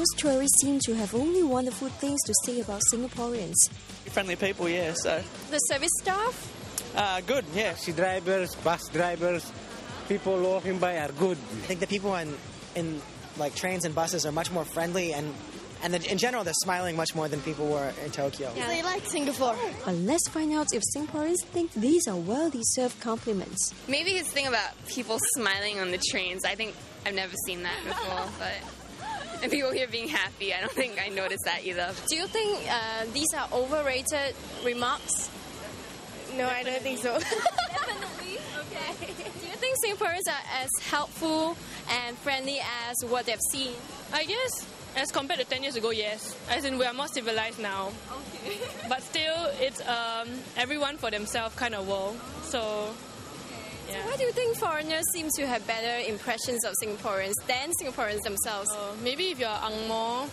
most tourists seem to have only wonderful things to say about Singaporeans. Friendly people, yes. The service staff? Good, yeah. Taxi drivers, bus drivers, people walking by are good. I think the people in like trains and buses are much more friendly and in general they're smiling much more than people were in Tokyo. Yeah. They like Singapore. But let's find out if Singaporeans think these are well-deserved compliments. Maybe his thing about people smiling on the trains. I think I've never seen that before, and people here being happy. I don't think I noticed that either. Do you think these are overrated remarks? No, I don't think so. Definitely. Okay. Do you think Singaporeans are as helpful and friendly as what they've seen? I guess, as compared to 10 years ago, yes. As in, we are more civilized now. Okay. But still, it's everyone for themselves kind of world. So, yeah. So why do you think foreigners seem to have better impressions of Singaporeans than Singaporeans themselves? Maybe if you're ang-moh,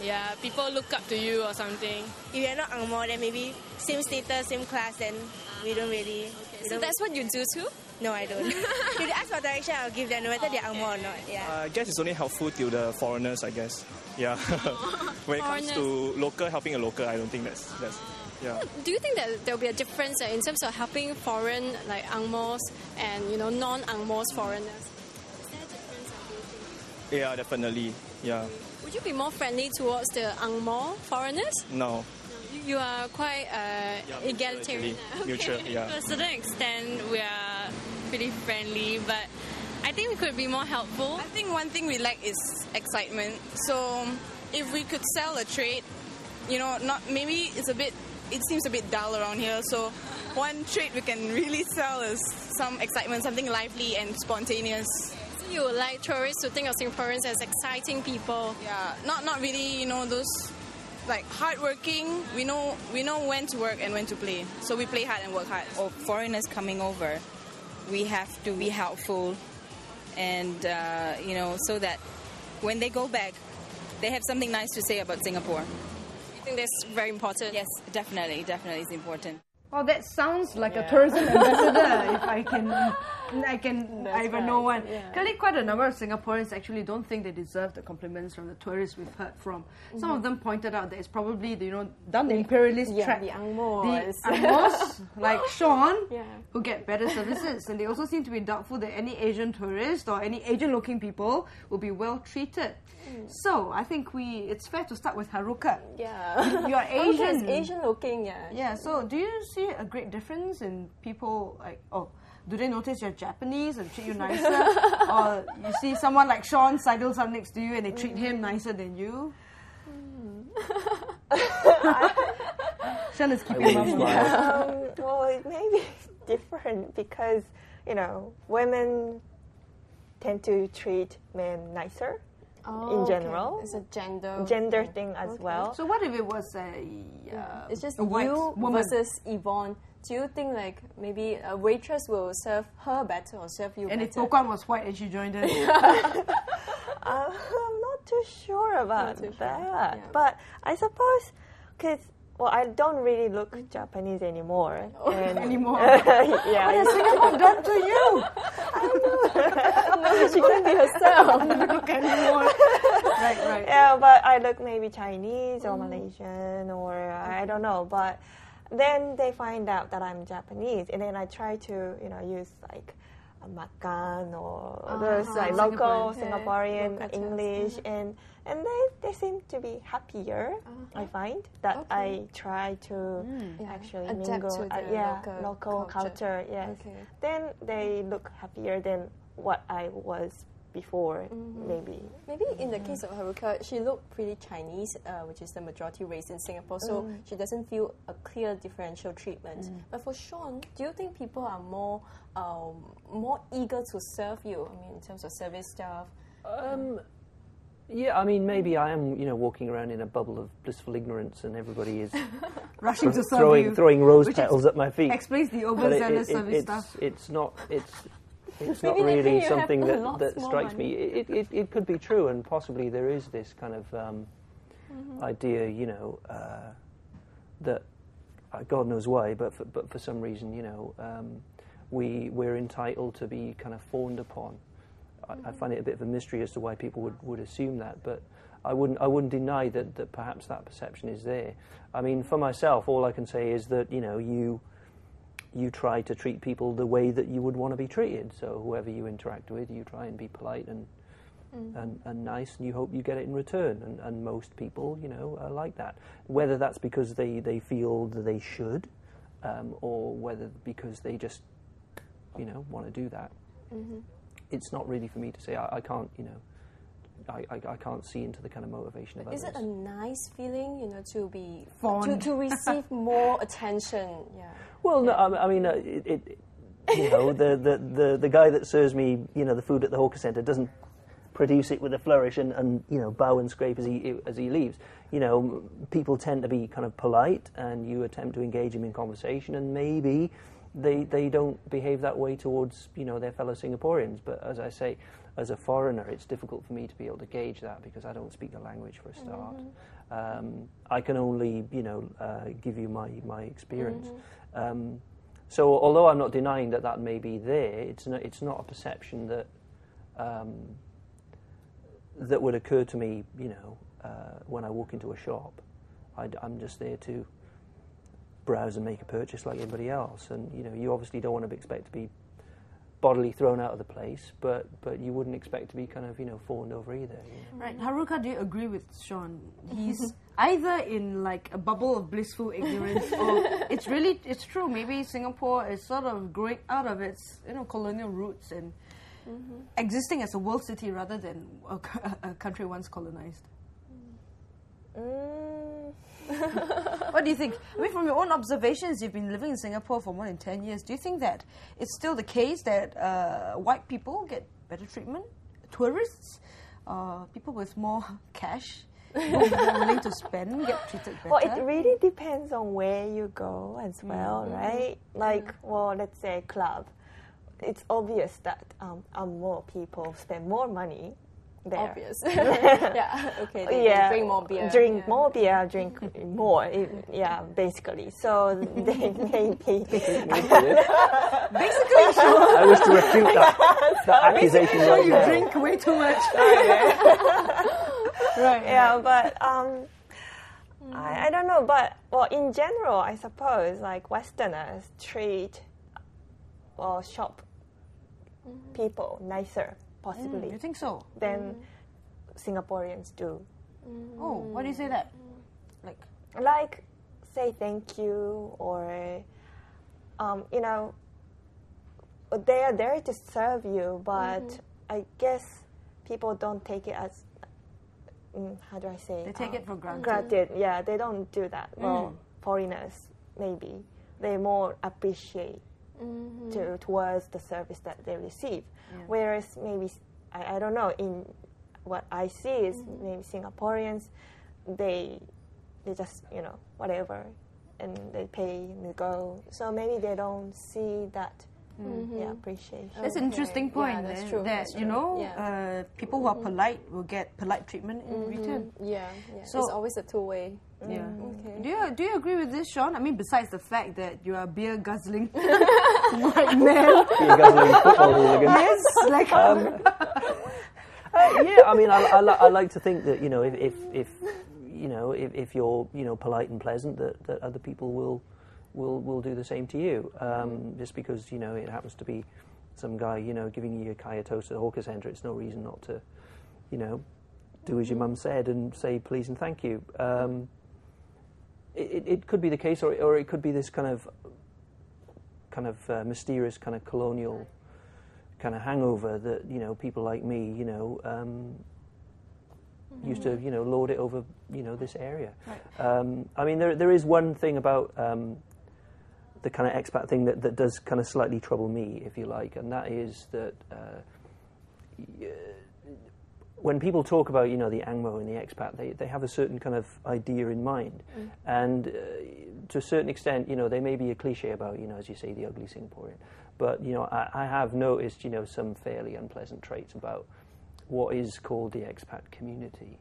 yeah, people look up to you or something. If you're not ang-moh, then maybe same status, same class, then we don't really... Okay, so that's what you do too? No, I don't. If they ask for direction, I'll give them, no matter they're ang-moh or not. Yeah. I guess it's only helpful to the foreigners, I guess. Yeah. When it comes to local, helping a local, I don't think that's yeah. Do you think that there'll be a difference in terms of helping foreign, like ang-mohs and, non-ang-mohs foreigners? Is there a difference, do you think? Yeah, definitely. Yeah. Would you be more friendly towards the ang-moh foreigners? No. You are quite egalitarian. Neutral, yeah. To a certain extent, we are pretty friendly, but I think we could be more helpful. I think one thing we lack is excitement. So if we could sell a trade, maybe it seems a bit dull around here. So one trait we can really sell is some excitement, something lively and spontaneous. So you would like tourists to think of Singaporeans as exciting people? Yeah, not really, those like hardworking. We know when to work and when to play. So we play hard and work hard. Or foreigners coming over, we have to be helpful, and so that when they go back, they have something nice to say about Singapore. You think that's very important? Yes, definitely it's important. Well, that sounds like a tourism ambassador, if I even know one. Yeah. Clearly, quite a number of Singaporeans actually don't think they deserve the compliments from the tourists we've heard from. Some of them pointed out that it's probably the imperialist track. The ang-mohs. The ang-mohs, like Sean, who get better services. And they also seem to be doubtful that any Asian tourist or any Asian-looking people will be well treated. So, I think it's fair to start with Haruka. Yeah. You are Asian. Asian-looking, yeah. Yeah, so do you see a great difference in people, do they notice you're Japanese and treat you nicer? Or you see someone like Sean sidles up next to you and they treat him nicer than you? Sean is keeping mum. Well, it may be different because, women tend to treat men nicer. In general. Okay. It's a gender thing as well. So what if it was it's just a white you woman versus Yvonne? Do you think maybe a waitress will serve her better or serve you and better? if Pokwan was white and she joined in? I'm not too sure about that. Yeah. But I suppose, I don't really look Japanese anymore. Anymore? Yeah. What has Singapore done to you? No, she can be herself. Look anymore. Right. Yeah, but I look maybe Chinese or Malaysian or I don't know. But then they find out that I'm Japanese, and then I try to use like a makan or those like local Singaporean local English, and they seem to be happier. I find that I try to actually adapt mingle to their local culture. Yes, then they look happier than what I was before, maybe. Maybe in the case of Haruka, she looked pretty Chinese, which is the majority race in Singapore, so she doesn't feel a clear differential treatment. But for Sean, do you think people are more eager to serve you? I mean, in terms of service staff. Yeah, I mean, maybe I am, walking around in a bubble of blissful ignorance, and everybody is rushing to serve you, throwing rose petals at my feet. Explains the overzealous service staff. It's not really something that strikes me. It could be true, and possibly there is this kind of idea, that God knows why, but for some reason, we're entitled to be kind of fawned upon. I find it a bit of a mystery as to why people would assume that, but I wouldn't deny that perhaps that perception is there. I mean, for myself, all I can say is that you try to treat people the way that you would want to be treated. So whoever you interact with, you try and be polite and nice, and you hope you get it in return. And most people, are like that. Whether that's because they feel that they should, or whether because they just, want to do that. Mm-hmm. It's not really for me to say. I can't, I can't see into the kind of motivation of others. Is it a nice feeling, to be to receive more attention? Yeah. Well, no, I mean, the guy that serves me, the food at the hawker centre doesn't produce it with a flourish and bow and scrape as he leaves. People tend to be kind of polite, and you attempt to engage him in conversation, and maybe they don't behave that way towards their fellow Singaporeans. But as I say, as a foreigner, it's difficult for me to be able to gauge that because I don't speak the language for a start. Mm-hmm. I can only give you my experience. Mm-hmm. So although I'm not denying that may be there, it's not a perception that that would occur to me, when I walk into a shop. I'm just there to browse and make a purchase like everybody else. And, you obviously don't want to expect to be bodily thrown out of the place, but you wouldn't expect to be kind of, fawned over either. Right. Haruka, do you agree with Sean? He's either in like a bubble of blissful ignorance, or it's true. Maybe Singapore is sort of growing out of its, colonial roots and existing as a world city rather than a country once colonized. What do you think? I mean, from your own observations, you've been living in Singapore for more than 10 years. Do you think that it's still the case that white people get better treatment? Tourists? People with more cash, more willing to spend, get treated better? Well, it really depends on where you go as well, right? Like, let's say a club. It's obvious that ang-moh people spend more money there. Obvious. Yeah, okay. They drink more beer. Drink more beer, drink more. Basically. So they may be... Basically, I wish to refute that accusation right now. You drink way too much. Right. Yeah, but I don't know. But, in general, I suppose, like, Westerners treat shop people nicer, possibly. You think so? Than Singaporeans do. Oh, why do you say that? Like say thank you, or they are there to serve you, but I guess people don't take it as how do I say? They take it for granted. Granted, yeah, they don't do that. Well, foreigners maybe they more appreciate towards the service that they receive. Yeah. Whereas maybe, I don't know, in what I see is maybe Singaporeans, they just, whatever, and they pay and they go. So maybe they don't see that appreciation. That's an interesting point. Yeah, that's true. That, people who are polite will get polite treatment in return. Yeah. So it's always a two-way. Yeah. Okay. Do you agree with this, Sean? I mean, besides the fact that you are a beer guzzling white man, beer guzzling football hooligan. Yes, like. I mean, I like to think that if you're polite and pleasant, that other people will do the same to you. Just because it happens to be some guy giving you a kaya toast at the hawker centre, it's no reason not to do as your mum said and say please and thank you. It could be the case, or it could be this kind of mysterious kind of colonial kind of hangover that people like me used to lord it over this area. Right. I mean there is one thing about the kind of expat thing that does kind of slightly trouble me, if you like, and that is that when people talk about the ang-moh and the expat, they have a certain kind of idea in mind, and to a certain extent, they may be a cliche about as you say, the ugly Singaporean, but I have noticed some fairly unpleasant traits about what is called the expat community.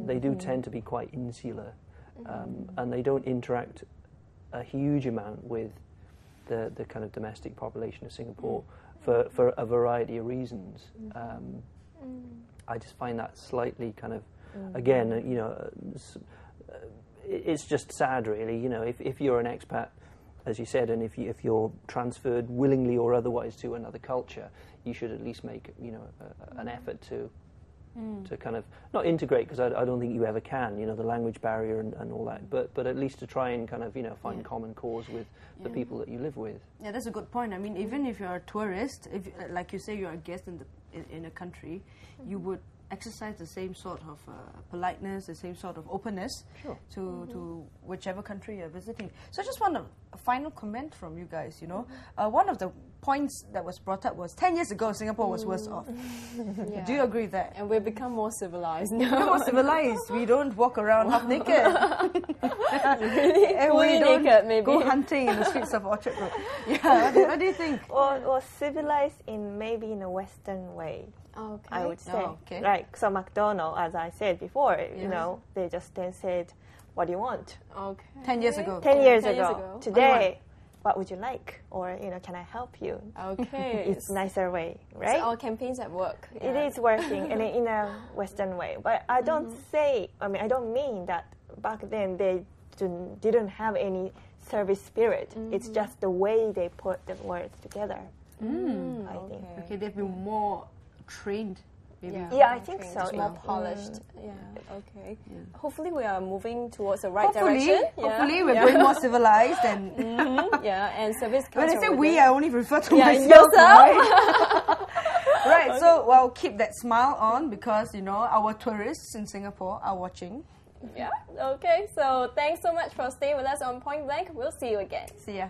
They do tend to be quite insular, and they don't interact a huge amount with the kind of domestic population of Singapore for a variety of reasons. I just find that slightly kind of again, it's just sad, really. If you're an expat, as you said, and if you're transferred willingly or otherwise to another culture, you should at least make an effort to kind of not integrate, because I don't think you ever can. The language barrier and all that, but at least to try and kind of find common cause with the people that you live with. Yeah, that's a good point. I mean, even if you're a tourist, if like you say you're a guest in a country, you would exercise the same sort of politeness, the same sort of openness to whichever country you're visiting. So I just want a final comment from you guys. One of the points that was brought up was 10 years ago Singapore was worse off. Do you agree with that? And we've become more civilized now. We've become more civilized. We don't walk around half naked. Really? And Fully we don't naked, maybe. go hunting in the streets of Orchard Road. Yeah, what do you think? Well, civilized maybe in a Western way. Okay. I would say. Oh, okay. Right. So McDonald's, as I said before, they just then said, "What do you want?" Okay. 10 years ago. 10 years ago. Today, what would you like? Or can I help you? Okay. It's nicer way, right? So our campaigns at work. It is working in a Western way, but I don't I don't mean that back then they didn't have any service spirit. It's just the way they put the words together. I think. Okay, they've been more trained. Maybe. Yeah, I think so. It's more polished. Okay. Hopefully we are moving towards the right direction. Hopefully we're going more civilized and and service. When I say we, I only refer to myself. Yourself. Right. So well, keep that smile on, because our tourists in Singapore are watching. Yeah. Okay. So thanks so much for staying with us on Point Blank. We'll see you again. See ya.